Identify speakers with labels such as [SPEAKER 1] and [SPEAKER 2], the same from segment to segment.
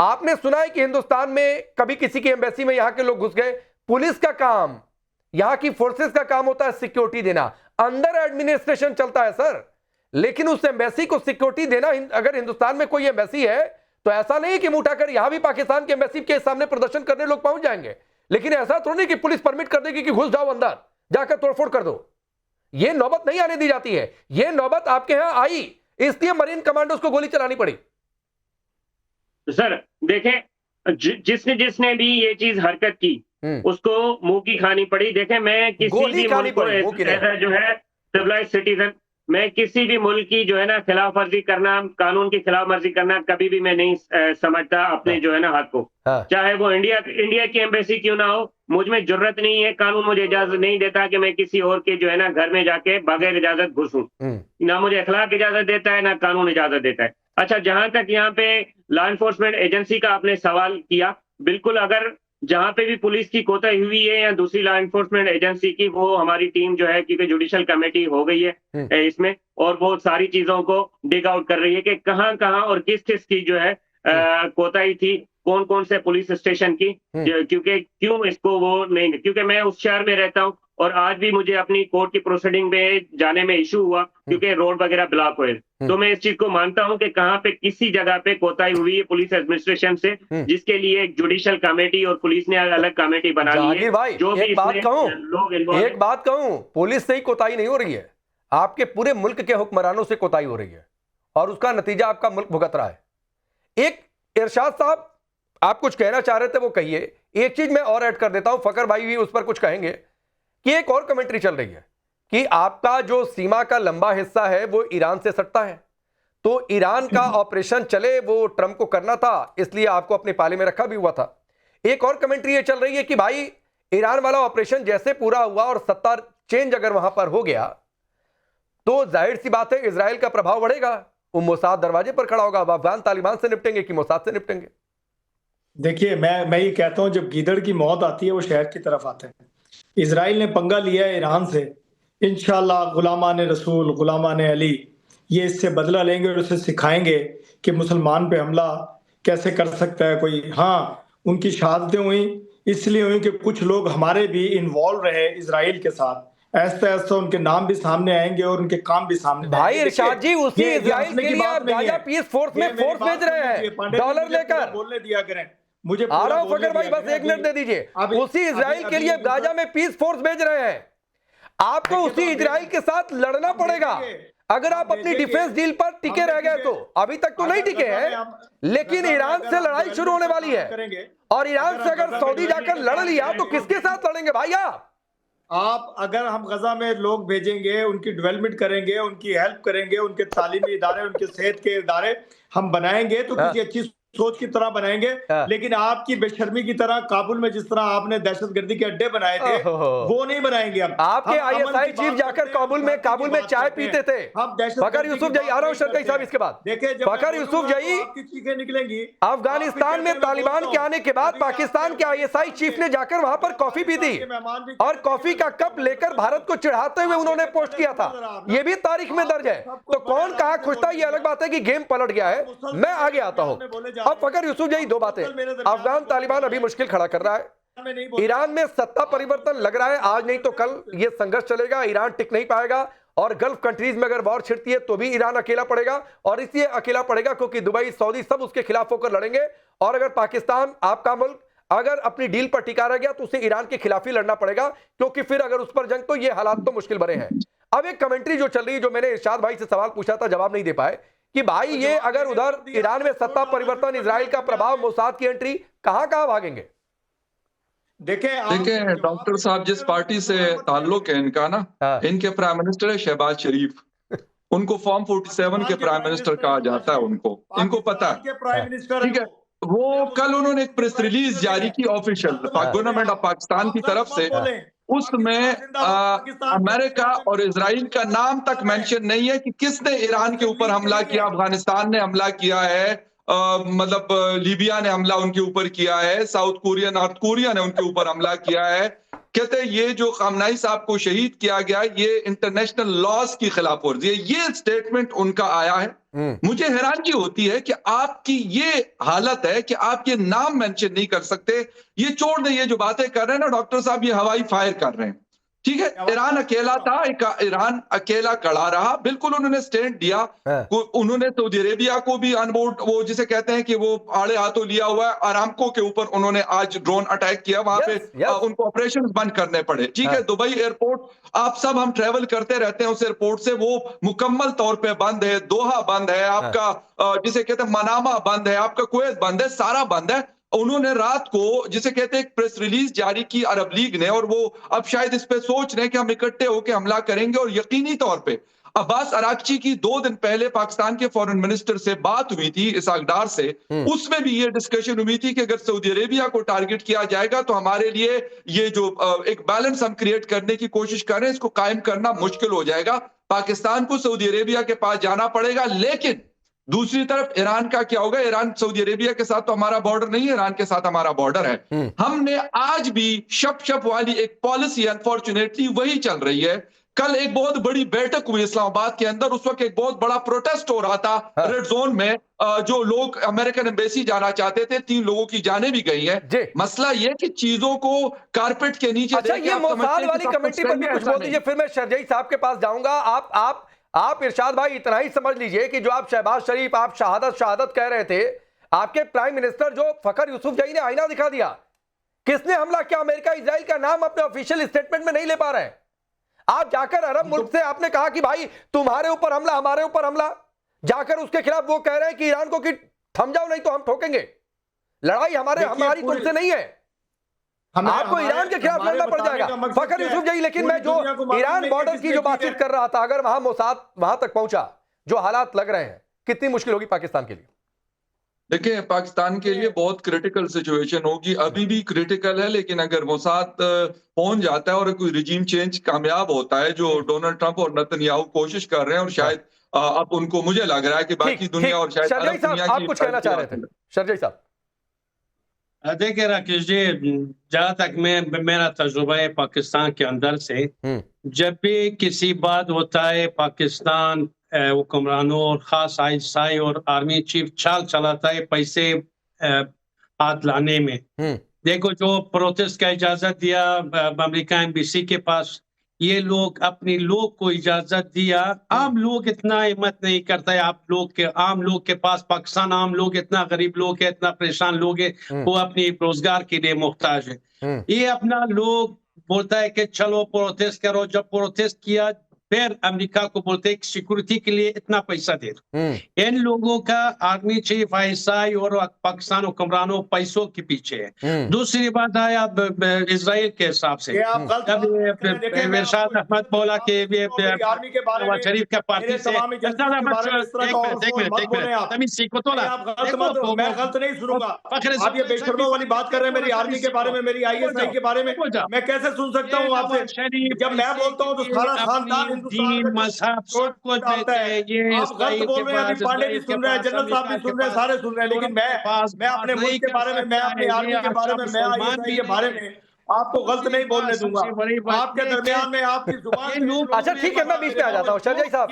[SPEAKER 1] आपने सुना है कि हिंदुस्तान में कभी किसी की एम्बेसी में यहां के लोग घुस गए? पुलिस का काम, यहां की फोर्सेस का काम होता है सिक्योरिटी देना, अंडर एडमिनिस्ट्रेशन चलता है सर। लेकिन उस एम्बेसी को सिक्योरिटी देना, अगर हिंदुस्तान में कोई एम्बेसी है तो ऐसा नहीं कि मुंह उठाकर यहां भी पाकिस्तान की एम्बेसी के सामने प्रदर्शन करने लोग पहुंच जाएंगे। लेकिन ऐसा थोड़ी नहीं कि पुलिस परमिट कर देगी कि घुस जाओ अंदर, जाकर तोड़फोड़ कर दो। यह नौबत नहीं आने दी जाती है। यह नौबत आपके यहां आई, इसलिए मरीन कमांडोज को गोली चलानी पड़ी।
[SPEAKER 2] सर देखें, जिसने जिसने भी ये चीज हरकत की उसको मुंह की खानी पड़ी। देखें, मैं किसी भी मुल्क को ऐसा जो है सिविलाइज सिटीजन, मैं किसी भी मुल्क की जो है ना खिलाफ वर्जी करना, कानून की खिलाफ वर्जी करना कभी भी मैं नहीं समझता अपने जो है ना हक को। चाहे वो इंडिया की एम्बेसी क्यों ना हो, मुझ में जरूरत नहीं है, कानून मुझे इजाजत नहीं देता कि मैं किसी और के जो है ना घर में जाके बगैर इजाजत घुसूं। ना मुझे अखलाक इजाजत देता है, ना कानून इजाजत देता है। अच्छा, जहां तक यहाँ पे लॉ एनफोर्समेंट एजेंसी का आपने सवाल किया, बिल्कुल, अगर जहां पे भी पुलिस की कोताही हुई है या दूसरी लॉ एनफोर्समेंट एजेंसी की, वो हमारी टीम जो है, क्योंकि जुडिशल कमेटी हो गई है इसमें, और वो सारी चीजों को डिग आउट कर रही है कि कहां कहां और किस किस की जो है कोताही थी, कौन कौन से पुलिस स्टेशन की, क्योंकि क्यों इसको वो नहीं, क्योंकि मैं उस शहर में रहता हूँ और आज भी मुझे अपनी कोर्ट की प्रोसीडिंग में जाने में इशू हुआ क्योंकि रोड वगैरह ब्लॉक हुए। तो मैं इस चीज को मानता हूं कि कहां पे किसी जगह पे कोताही हुई है पुलिस एडमिनिस्ट्रेशन से, जिसके लिए एक जुडिशल कमेटी और पुलिस ने अलग कमेटी बना ली है।
[SPEAKER 1] भाई,
[SPEAKER 2] जो भी
[SPEAKER 1] एक बात कहूं, पुलिस से ही कोताही नहीं हो रही है, आपके पूरे मुल्क के हुक्मरानों से कोताही हो रही है और उसका नतीजा आपका मुल्क भुगत रहा है। एक इरशाद साहब, आप कुछ कहना चाह रहे थे, वो कहिए। एक चीज मैं और ऐड कर देता हूं, फकर भाई भी उस पर कुछ कहेंगे कि एक और कमेंट्री चल रही है कि आपका जो सीमा का लंबा हिस्सा है वो ईरान से सटता है, तो ईरान का ऑपरेशन चले वो ट्रंप को करना था, इसलिए आपको अपने पाले में रखा भी हुआ था। एक और कमेंट्री ये चल रही है कि भाई ईरान वाला ऑपरेशन जैसे पूरा हुआ और सत्ता चेंज अगर वहां पर हो गया तो जाहिर सी बात है इजराइल का प्रभाव बढ़ेगा, वो मोसाद दरवाजे पर खड़ा होगा। अब अफगान तालिबान से निपटेंगे कि मोसाद से निपटेंगे?
[SPEAKER 3] देखिए, मैं ये कहता हूं, जब गीदड़ की मौत आती है वो शहर की तरफ आते हैं। इजराइल ने पंगा लिया है ईरान से, इंशाल्लाह गुलामान रसूल, गुलामान अली, ये इससे बदला लेंगे और उसे सिखाएंगे कि मुसलमान पे हमला कैसे कर सकता है कोई। हाँ, उनकी शहादतें हुई इसलिए हुई कि कुछ लोग हमारे भी इन्वॉल्व रहे इजराइल के साथ। ऐसा ऐसा उनके नाम भी सामने आएंगे और उनके काम भी सामने
[SPEAKER 1] भाई इरशाद जी, उसी इजराइल के लिए आप गाजा पीस फोर्स में फोर्स भेज रहे हैं डॉलर लेकर।
[SPEAKER 3] बोलने दिया करें मुझे,
[SPEAKER 1] आ रहा हूं फकर भाई, बस एक मिनट दे दीजिए। उसी इजराइल के लिए गाजा में पीस फोर्स भेज रहे हैं, आपको उसी इजराइल के साथ लड़ना पड़ेगा। अगर आप अपनी डिफेंस डील पर टिके रह गए तो, अभी तक तो नहीं टिके हैं, लेकिन ईरान से लड़ाई शुरू होने वाली है और ईरान से अगर सऊदी जाकर लड़ लिया तो किसके साथ लड़ेंगे भाई
[SPEAKER 3] आप? अगर हम गजा में लोग भेजेंगे, उनकी डेवलपमेंट करेंगे, उनकी हेल्प करेंगे, उनके तालीमी इदारे, उनके सेहत के इदारे हम बनाएंगे तो किसी अच्छी सोच की तरह बनाएंगे। लेकिन आपकी बेशर्मी की तरह काबुल में जिस तरह आपने दहशतगर्दी के अड्डे बनाए थे वो नहीं बनाएंगे हम।
[SPEAKER 1] आपके आईएसआई चीफ जाकर काबुल में चाय पीते थे। फकर यूसुफजई, आ रहा हूं शरकई साहब इसके बाद। फकर यूसुफजई,
[SPEAKER 3] चीखें निकलेंगी।
[SPEAKER 1] अफगानिस्तान में तालिबान के आने के बाद पाकिस्तान के आईएसआई चीफ ने जाकर वहां पर कॉफी पी थी और कॉफी का कप लेकर भारत को चिढ़ाते हुए उन्होंने पोस्ट किया था। यह भी तारीख में दर्ज है। तो कौन कहां खुश था, यह अलग बात है कि गेम पलट गया है। मैं आगे आता हूं। अब फकर यूसुफजई, दो बातें। अफगान तालिबान अभी मुश्किल खड़ा कर रहा है, ईरान में सत्ता परिवर्तन लग रहा है, आज नहीं तो कल यह संघर्ष चलेगा, ईरान टिक नहीं पाएगा और गल्फ कंट्रीज में अगर वॉर छिड़ती है तो भी ईरान अकेला पड़ेगा। और इसलिए अकेला पड़ेगा क्योंकि दुबई, सऊदी सब उसके खिलाफ होकर लड़ेंगे। और अगर पाकिस्तान, आपका मुल्क, अगर अपनी डील पर टिका रह गया तो उसे ईरान के खिलाफ ही लड़ना पड़ेगा, क्योंकि फिर अगर उस पर जंग तो ये हालात तो मुश्किल बने हैं। अब एक कमेंट्री जो चल रही है, जो मैंने इरशाद भाई से सवाल पूछा था, जवाब नहीं दे पाए कि भाई ये अगर उधर ईरान में सत्ता परिवर्तन, इजराइल का प्रभाव, मोसाद की एंट्री, कहां कहां भागेंगे?
[SPEAKER 4] देखिए डॉक्टर साहब, जिस पार्टी से ताल्लुक है इनका ना, इनके प्राइम मिनिस्टर है शहबाज शरीफ। उनको फॉर्म 47 के प्राइम मिनिस्टर कहा जाता है। इनको पता है, ठीक है। वो कल उन्होंने एक प्रेस रिलीज जारी की ऑफिशियल गवर्नमेंट ऑफ पाकिस्तान की तरफ से, उसमें अमेरिका और इजराइल का नाम तक मेंशन नहीं है कि किसने ईरान के ऊपर हमला किया, अफगानिस्तान ने हमला किया है, मतलब लीबिया ने हमला उनके ऊपर किया है, साउथ कोरिया नॉर्थ कोरिया ने उनके ऊपर हमला किया है। कहते हैं ये जो खामनाई साहब को शहीद किया गया ये इंटरनेशनल लॉज की खिलाफ वर्जी है, ये स्टेटमेंट उनका आया है। मुझे हैरानगी होती है कि आपकी ये हालत है कि आप ये नाम मेंशन नहीं कर सकते। ये छोड़ दे, ये जो बातें कर रहे हैं ना डॉक्टर साहब, ये हवाई फायर कर रहे हैं। ठीक है, ईरान अकेला था, ईरान अकेला खड़ा रहा, बिल्कुल उन्होंने स्टैंड दिया। उन्होंने सऊदी अरेबिया को भी अनबोर्ड, वो जिसे कहते हैं कि वो आड़े हाथों लिया हुआ है। अरामको के ऊपर उन्होंने आज ड्रोन अटैक किया, वहां पे उनको ऑपरेशन बंद करने पड़े। ठीक है, दुबई एयरपोर्ट, आप सब हम ट्रेवल करते रहते हैं उस एयरपोर्ट से, वो मुकम्मल तौर पे बंद है। दोहा बंद है आपका, जिसे कहते हैं मनामा बंद है, आपका कुवैत बंद है, सारा बंद है। उन्होंने रात को जिसे कहते हैं एक प्रेस रिलीज जारी की अरब लीग ने, और वो अब शायद इस पे सोच रहे हैं कि हम इकट्ठे होकर हमला करेंगे। और यकीनी तौर पे अब्बास अरागची की 2 दिन पहले पाकिस्तान के फॉरेन मिनिस्टर से बात हुई थी, इसहाक डार से, उसमें भी ये डिस्कशन हुई थी कि अगर सऊदी अरेबिया को टारगेट किया जाएगा तो हमारे लिए ये जो एक बैलेंस हम क्रिएट करने की कोशिश कर रहे हैं, इसको कायम करना मुश्किल हो जाएगा। पाकिस्तान को सऊदी अरेबिया के पास जाना पड़ेगा। लेकिन दूसरी तरफ ईरान का क्या होगा? ईरान सऊदी अरेबिया के साथ तो हमारा बॉर्डर नहीं है, ईरान के साथ हमारा बॉर्डर है। हमने आज भी शप वाली एक पॉलिसी अनफॉर्चुनेटली वही चल रही है। कल एक बहुत बड़ी बैठक हुई इस्लामाबाद के अंदर, उस वक्त एक बहुत बड़ा प्रोटेस्ट हो रहा था रेड जोन में। जो लोग अमेरिकन एम्बेसी जाना चाहते थे, 3 लोगों की जानें भी गई हैं। मसला ये कि चीजों को कारपेट के नीचे,
[SPEAKER 1] अच्छा, ये मोसाद वाली कमेटी पर भी कुछ बोल दीजिए, फिर मैं शरजई साहब के पास जाऊंगा। आप इरशाद भाई इतना ही समझ लीजिए कि जो आप शहबाज शरीफ, आप शहादत कह रहे थे, आपके प्राइम मिनिस्टर जो फखर यूसुफजई ने आईना दिखा दिया। किसने हमला किया? अमेरिका इजराइल का नाम अपने ऑफिशियल स्टेटमेंट में नहीं ले पा रहे। आप जाकर अरब मुल्क से आपने कहा कि भाई तुम्हारे ऊपर हमला, हमारे ऊपर हमला, जाकर उसके खिलाफ वो कह रहे हैं कि ईरान को कि थम जाओ नहीं तो हम ठोकेंगे। लड़ाई हमारी तुमसे नहीं है, आपको ईरान के खिलाफ लड़ना पड़ जाएगा फखर यूसुफजई। लेकिन मैं जो ईरान बॉर्डर की जो बातचीत कर रहा था, अगर वहां मोसाद वहां तक पहुंचा, जो हालात लग रहे हैं, कितनी मुश्किल होगी पाकिस्तान के लिए?
[SPEAKER 4] देखिए, पाकिस्तान के लिए बहुत क्रिटिकल सिचुएशन होगी, अभी भी क्रिटिकल है। लेकिन अगर मोसाद पहुंच जाता है और कोई रिजीम चेंज कामयाब होता है, जो डोनाल्ड ट्रंप और नेतन्याहू कोशिश कर रहे हैं, और शायद अब उनको, मुझे लग रहा है कि बाकी दुनिया और शायद
[SPEAKER 1] शरजई साहब आप कुछ कहना चाह रहे थे? शरजई साहब
[SPEAKER 5] देखिए राकेश जी, जहां तक मेरा तजुर्बा है पाकिस्तान के अंदर से, जब भी किसी बात होता है पाकिस्तान हुक्मरानों और खास आईएसआई और आर्मी चीफ चाल चलाता है पैसे हाथ लाने में। देखो, जो प्रोटेस्ट का इजाजत दिया अमेरिका एम्बेसी के पास, ये लोग अपने लोग को इजाजत दिया। आम लोग इतना हिम्मत नहीं करता है। आम लोग के पास, पाकिस्तान आम लोग इतना गरीब लोग है, इतना परेशान लोग है, वो अपनी रोजगार के लिए मुहताज है। ये अपना लोग बोलता है कि चलो प्रोटेस्ट करो। जब प्रोटेस्ट किया, फिर अमेरिका को बोलते हैं सिक्योरिटी के लिए इतना पैसा दे दो। इन लोगों का आर्मी चीफ, आईएसआई और पाकिस्तान हुक्मरानों पैसों के पीछे है। दूसरी बात आया इजराइल के हिसाब से, इरशाद अहमद बोला कि शरीफ का पार्टी से
[SPEAKER 3] वाली बात कर रहे हैं मेरी आर्मी के बारे में, मेरी आईएसआई के बारे में। मैं कैसे सुन सकता हूँ आपसे? जब मैं बोलता हूँ तो सारा खानदान
[SPEAKER 5] दीन मजहब सब कुछ देते हैं। ये
[SPEAKER 3] आप गलत बोल रहे हैं। अभी पांडे भी सुन रहे हैं, जनरल साहब भी सुन रहे हैं, सारे सुन रहे हैं। लेकिन मैं अपने मुल्क के बारे में, मैं अपनी आर्मी के बारे में, मैं आईएसआई के बारे में आपको गलत नहीं बोलने दूंगा। आपके दरमियान में आपकी जुबान।
[SPEAKER 1] अच्छा ठीक है, मैं बीच में आ जाता हूँ। शरजई साहब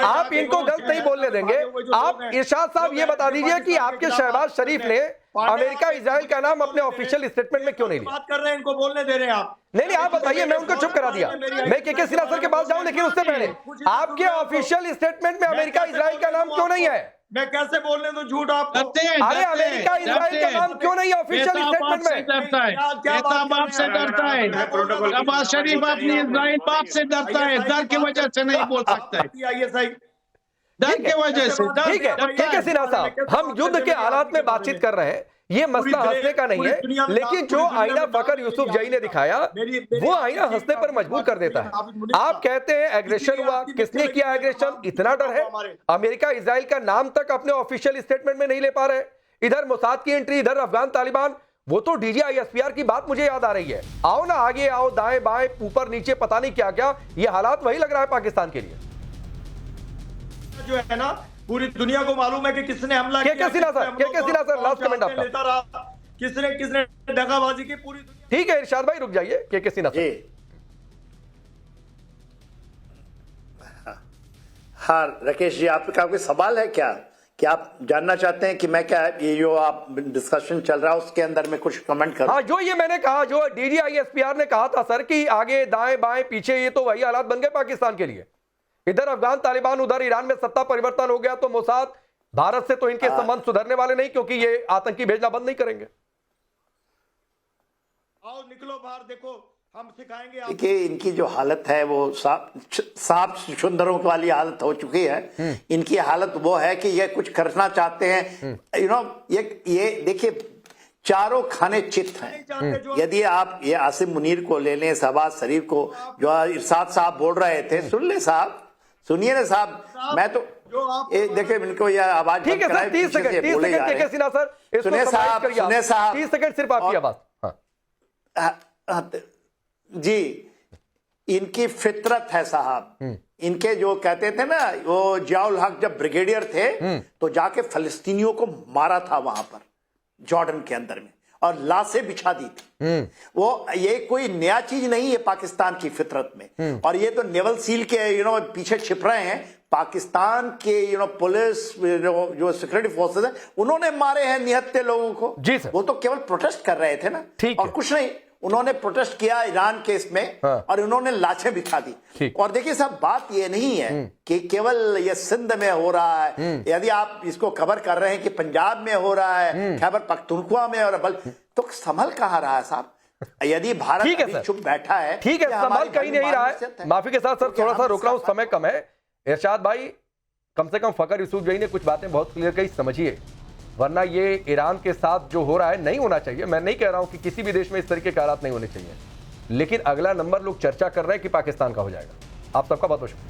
[SPEAKER 1] आप इनको गलत नहीं बोलने देंगे। आप इरशाद साहब ये बता दीजिए कि आपके शहबाज शरीफ ने अमेरिका इजराइल का नाम अपने ऑफिशियल स्टेटमेंट में क्यों नहीं लिया?
[SPEAKER 3] बात कर रहे हैं, इनको बोलने दे रहे हैं आप।
[SPEAKER 1] नहीं, आप बताइए, मैं उनको चुप करा दिया। मैं के सिन्हा सर के पास जाऊं, लेकिन उससे पहले आपके ऑफिशियल स्टेटमेंट में अमेरिका इजराइल का नाम क्यों नहीं है?
[SPEAKER 3] मैं कैसे बोलने दूं झूठ आपको?
[SPEAKER 1] अरे अमेरिका इजराइल का नाम क्यों नहीं है ऑफिशियल स्टेटमेंट में?
[SPEAKER 5] डरता है, बाप से डरता है। नवाज शरीफ अपनी इजराइल बाप से डरता है, डर की वजह से नहीं बोल सकता है, डर की वजह से।
[SPEAKER 1] ठीक है के सिन्हा साहब, हम युद्ध के हालात में बातचीत कर रहे हैं, ये मसला हंसने का नहीं है। लेकिन जो आईना फखर यूसुफजई ने दिखाया, वो आईना हंसने पर मजबूर कर देता है। आप कहते हैं एग्रेशन हुआ, किसने किया एग्रेशन? इतना डर है, अमेरिका इजराइल का नाम तक अपने ऑफिशियल स्टेटमेंट में नहीं ले पा रहे। इधर मोसाद की एंट्री, इधर अफगान तालिबान, वो तो DGISPR की बात मुझे याद आ रही है। आओ ना आगे आओ, दाएं बाएं ऊपर नीचे पता नहीं क्या क्या, ये हालात वही लग रहा है पाकिस्तान के लिए।
[SPEAKER 3] जो है ना, पूरी दुनिया को मालूम है कि किसने हमला
[SPEAKER 1] के सिन्हा सर लास्ट कमेंट आपका।
[SPEAKER 3] लेता रहा, किसने दगाबाजी की पूरी दुनिया।
[SPEAKER 1] ठीक है इरशाद भाई रुक जाइए, के सिन्हा सर।
[SPEAKER 6] हाँ राकेश जी, आपका कोई सवाल है क्या आप जानना चाहते हैं कि मैं क्या ये जो आप डिस्कशन चल रहा है उसके अंदर में कुछ कमेंट करूं?
[SPEAKER 1] हाँ, जो ये मैंने कहा, जो DGISPR ने कहा था सर कि आगे दाएं बाएं पीछे, ये तो वही हालात बन गए पाकिस्तान के लिए। इधर अफगान तालिबान, उधर ईरान में सत्ता परिवर्तन हो गया, तो मोसाद भारत से तो इनके संबंध सुधरने वाले नहीं, क्योंकि ये आतंकी भेजना बंद नहीं करेंगे।
[SPEAKER 3] आओ निकलो बाहर, देखो हम सिखाएंगे।
[SPEAKER 6] देखिए इनकी जो हालत है वो सांप सुंदरों वाली हालत हो चुकी है। इनकी हालत वो है कि ये कुछ करना चाहते हैं, ये देखिए चारों खाने चित हैं। यदि आप ये आसिम मुनीर को ले लें, शहबाज शरीफ को, जो इरशाद साहब बोल रहे थे, सुन ले साहब, सुनिए ना साहब, मैं तो देखिए इनको ये आवाज
[SPEAKER 1] ठीक है सर, 30 सेकंड के सिन्हा सर,
[SPEAKER 6] सुने साहब
[SPEAKER 1] 30 सेकंड सिर्फ आपकी आवाज।
[SPEAKER 6] जी, इनकी फितरत है साहब। इनके जो कहते थे ना, वो जियाउल हक जब ब्रिगेडियर थे तो जाके फलस्तीनियों को मारा था वहां पर जॉर्डन के अंदर में, और लाशें बिछा दी थी। वो ये कोई नया चीज नहीं है पाकिस्तान की फितरत में। और ये तो नेवल सील के पीछे छिप रहे हैं। पाकिस्तान के पुलिस जो सिक्योरिटी फोर्सेस है, उन्होंने मारे हैं निहत्थे लोगों को।
[SPEAKER 1] जी सर।
[SPEAKER 6] वो तो केवल प्रोटेस्ट कर रहे थे ना, और कुछ नहीं। उन्होंने प्रोटेस्ट किया ईरान केस में, और उन्होंने लाशें बिछा दी। और देखिए साहब, बात ये नहीं है कि केवल ये सिंध में हो रहा है। यदि आप इसको कवर कर रहे हैं कि पंजाब में हो रहा है, खैबर पख्तूनख्वा में, और तो संभल कहाँ रहा है साहब? यदि भारत अभी चुप बैठा है,
[SPEAKER 1] ठीक है, संभल कहीं नहीं रहा है। माफी के साथ सर, थोड़ा सा रोक रहा हूं, समय कम है। इरशाद भाई, कम से कम फकर यूसुफ जई ने कुछ बातें बहुत क्लियर कही, समझिए, वरना ये ईरान के साथ जो हो रहा है नहीं होना चाहिए। मैं नहीं कह रहा हूं कि किसी भी देश में इस तरीके के हालात नहीं होने चाहिए, लेकिन अगला नंबर लोग चर्चा कर रहे हैं कि पाकिस्तान का हो जाएगा। आप सबका बहुत बहुत शुक्रिया।